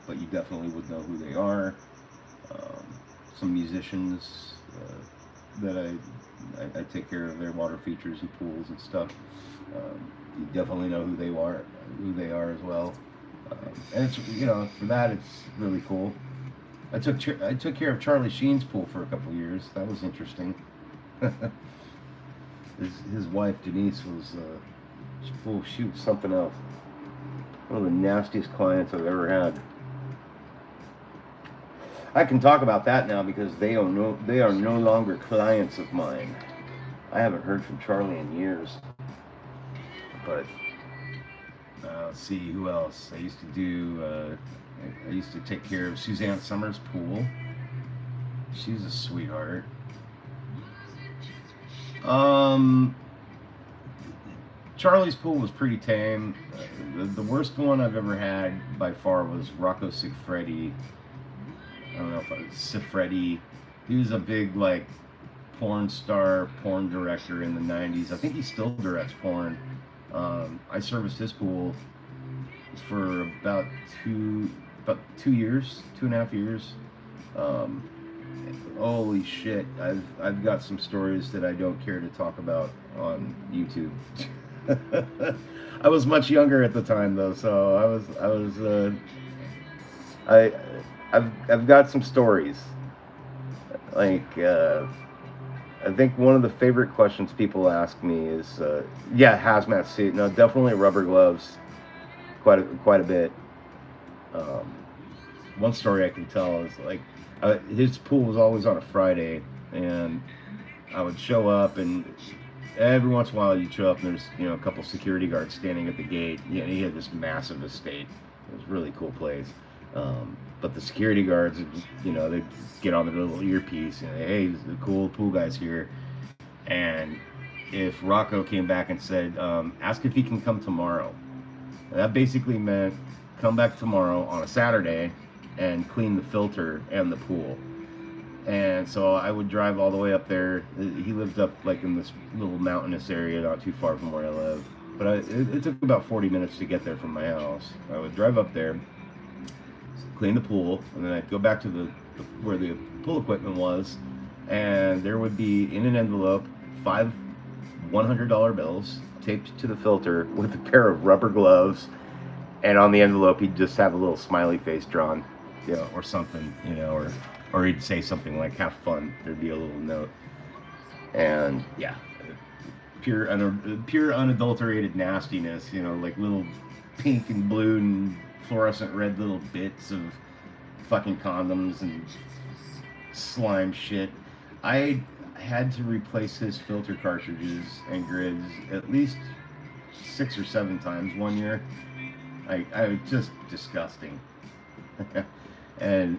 but you definitely would know who they are. Um, some musicians that I take care of their water features and pools and stuff. You definitely know who they are as well. And it's, you know, for that it's really cool. I took care of Charlie Sheen's pool for a couple of years. That was interesting. His wife Denise was she was something else. One of the nastiest clients I've ever had. I can talk about that now because they are no longer clients of mine. I haven't heard from Charlie in years. But let's see who else. I used to do. I used to take care of Suzanne Summers' pool. She's a sweetheart. Um, Charlie's pool was pretty tame. The worst one I've ever had by far was Rocco Siffredi. I don't know if it was Siffredi. He was a big like porn star, porn director in the '90s. I think he still directs porn. I serviced his pool for about 2 years, 2.5 years. Um, Holy shit! I've got some stories that I don't care to talk about on YouTube. I was much younger at the time though, so I I've got some stories. Like I think one of the favorite questions people ask me is yeah, hazmat suit. No, definitely rubber gloves. Quite a bit. Um, One story I can tell is like his pool was always on a Friday, and I would show up, and every once in a while you'd show up, and there's a couple security guards standing at the gate. Yeah, he had this massive estate. It was a really cool place. But the security guards, they'd get on their little earpiece and hey, the cool pool guy's here. And if Rocco came back and said, ask if he can come tomorrow, that basically meant come back tomorrow on a Saturday and clean the filter and the pool. And so I would drive all the way up there. He lived up like in this little mountainous area not too far from where I live. But it took about 40 minutes to get there from my house. I would drive up there, clean the pool, and then I'd go back to where the pool equipment was, and there would be in an envelope 5 $100 bills taped to the filter with a pair of rubber gloves, and on the envelope he'd just have a little smiley face drawn, or something, or he'd say something like "have fun." There'd be a little note, and yeah, pure unadulterated nastiness, like little pink and blue and fluorescent red little bits of fucking condoms and slime shit. I had to replace his filter cartridges and grids at least 6 or 7 times one year. I was just disgusting. and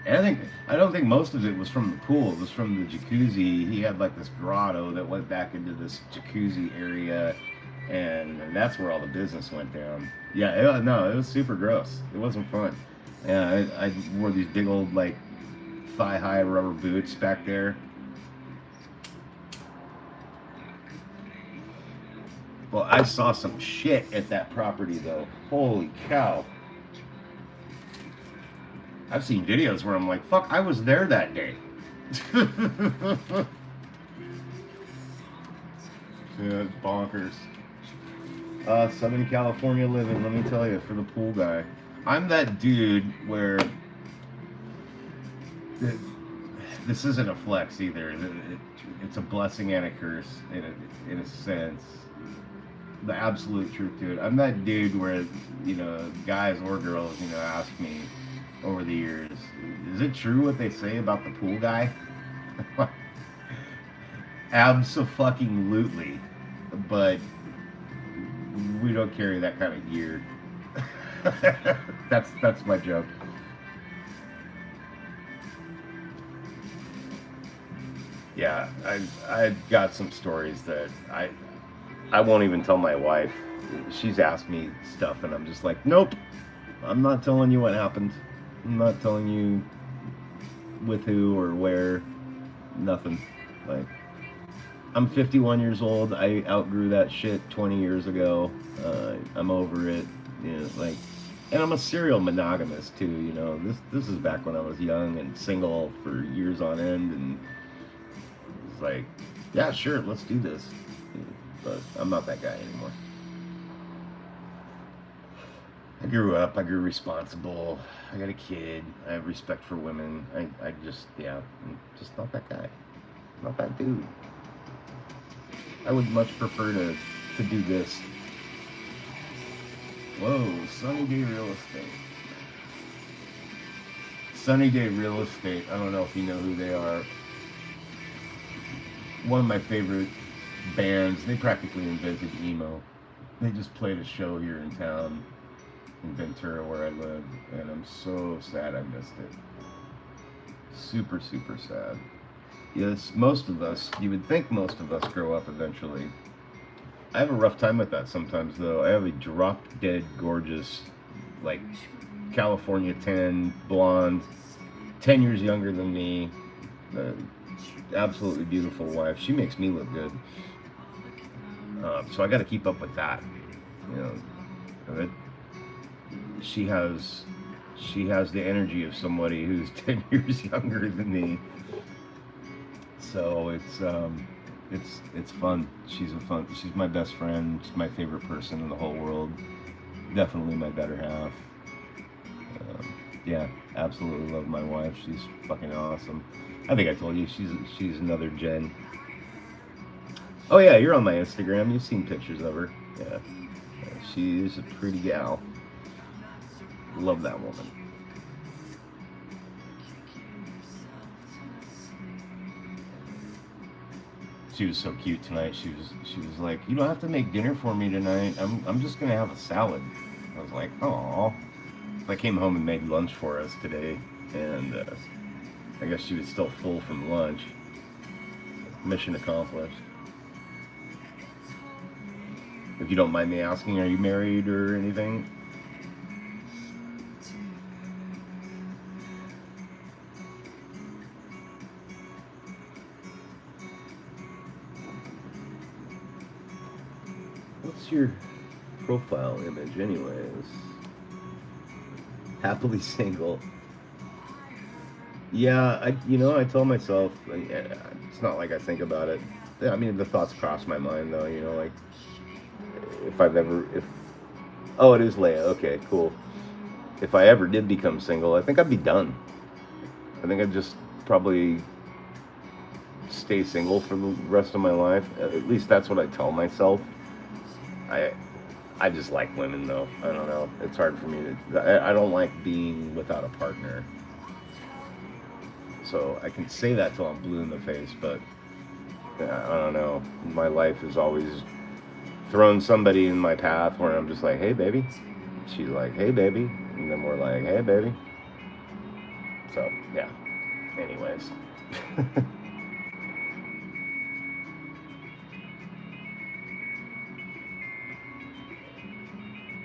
I don't think most of it was from the pool. It was from the jacuzzi. He had like this grotto that went back into this jacuzzi area, and that's where all the business went down. Yeah, it was super gross. It wasn't fun. Yeah, I wore these big old like thigh-high rubber boots back there. Well, I saw some shit at that property though. Holy cow. I've seen videos where I'm like, fuck, I was there that day. Yeah, it's bonkers. Southern California living, let me tell you, for the pool guy. I'm that dude where this isn't a flex either. It's a blessing and a curse in a sense. The absolute truth to it. I'm that dude where, guys or girls, ask me over the years, is it true what they say about the pool guy? Abso-fucking-lutely. But we don't carry that kind of gear. That's my joke. Yeah, I've got some stories that I won't even tell my wife. She's asked me stuff and I'm just like, nope, I'm not telling you what happened. I'm not telling you with who or where. Nothing. Like, I'm 51 years old. I outgrew that shit 20 years ago. I'm over it. You know, like, and I'm a serial monogamist too. You know, this is back when I was young and single for years on end, and it's like, yeah, sure, let's do this. But I'm not that guy anymore. I grew up. I grew responsible. I got a kid. I have respect for women. I just, yeah, I'm just not that guy. Not that dude. I would much prefer to do this. Whoa, Sunny Day Real Estate. Sunny Day Real Estate. I don't know if you know who they are. One of my favorite bands. They practically invented emo. They just played a show here in town in Ventura where I live, and I'm so sad I missed it. Super, super sad. Yes, most of us, you would think most of us grow up eventually. I have a rough time with that sometimes, though. I have a drop dead gorgeous, like, California 10, blonde, 10 years younger than me, uh, absolutely beautiful wife. She makes me look good. So I got to keep up with that. You know, it, she has she has the energy of somebody who's 10 years younger than me. So it's fun. She's my best friend. She's my favorite person in the whole world. Definitely my better half. Yeah, absolutely love my wife. She's fucking awesome. I think I told you she's another Jen. Oh yeah, you're on my Instagram. You've seen pictures of her. Yeah, she's a pretty gal. Love that woman. She was so cute tonight. She was like, "You don't have to make dinner for me tonight. I'm just gonna have a salad." I was like, "Oh." I came home and made lunch for us today, and I guess she was still full from lunch. Mission accomplished. If you don't mind me asking, are you married or anything? What's your profile image, anyways? Happily single. Yeah, I tell myself, it's not like I think about it. Yeah, I mean, the thoughts cross my mind, though. Like if oh, it is Leia. Okay, cool. If I ever did become single, I think I'd be done. I think I'd just probably stay single for the rest of my life. At least that's what I tell myself. I I just like women, though. I don't know. It's hard for me to. I don't like being without a partner. So I can say that till I'm blue in the face, but I don't know. My life has always thrown somebody in my path where I'm just like, "Hey, baby." She's like, "Hey, baby," and then we're like, "Hey, baby." So yeah. Anyways.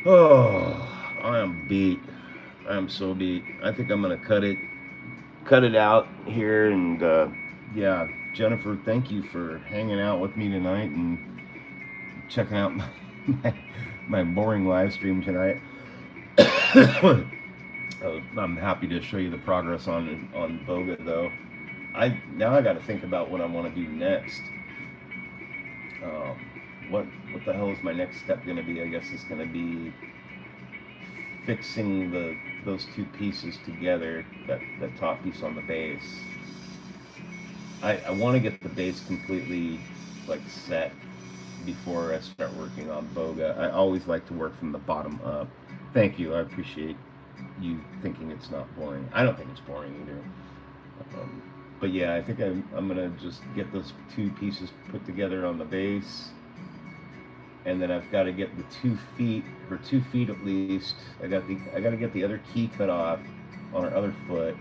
Oh, I am beat. I am so beat. I think I'm gonna cut it out here, and yeah, Jennifer, thank you for hanging out with me tonight and checking out my, my boring live stream tonight. I'm happy to show you the progress on Boga, though. I got to think about what I want to do next. Um, what the hell is my next step going to be? I guess it's going to be fixing those two pieces together. That top piece on the base. I want to get the base completely like set before I start working on Boga. I always like to work from the bottom up. Thank you. I appreciate you thinking it's not boring. I don't think it's boring either. But yeah, I think I'm gonna just get those two pieces put together on the base, and then I've got to get the 2 feet, or 2 feet at least. I got to get the other key cut off on her other foot,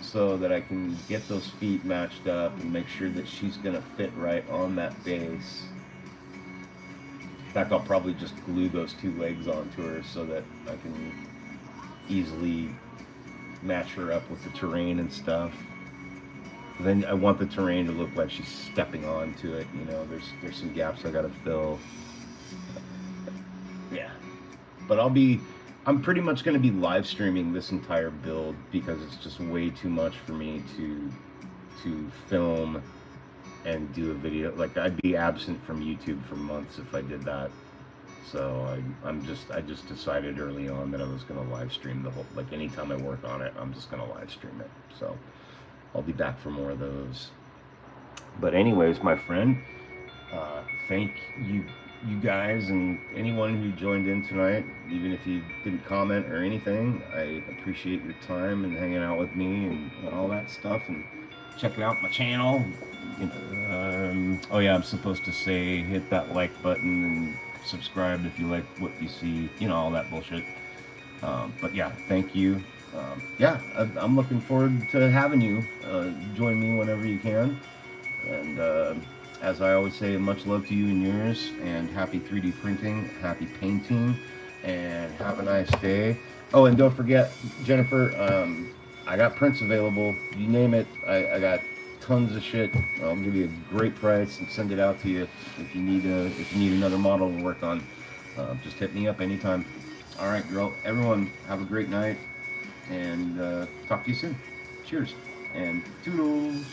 so that I can get those feet matched up and make sure that she's gonna fit right on that base. In fact, I'll probably just glue those two legs onto her so that I can easily match her up with the terrain and stuff. Then I want the terrain to look like she's stepping onto it. You know, there's some gaps I gotta fill. Yeah, but I'm pretty much gonna be live streaming this entire build because it's just way too much for me to film and do a video. Like I'd be absent from YouTube for months if I did that. So I just decided early on that I was gonna live stream the whole, like anytime I work on it, I'm just gonna live stream it. So I'll be back for more of those. But anyways, my friend, thank you guys and anyone who joined in tonight, even if you didn't comment or anything. I appreciate your time and hanging out with me and all that stuff and checking out my channel. Oh yeah, I'm supposed to say hit that like button and subscribe if you like what you see, you know, all that bullshit. But yeah, thank you. Yeah, I'm looking forward to having you join me whenever you can. And as I always say, much love to you and yours, and happy 3D printing, happy painting, and have a nice day. Oh, and don't forget, Jennifer, I got prints available. You name it, I got tons of shit. I'll give you a great price and send it out to you if you need another model to work on. Just hit me up anytime. All right, girl. Everyone, have a great night, and talk to you soon. Cheers and toodles.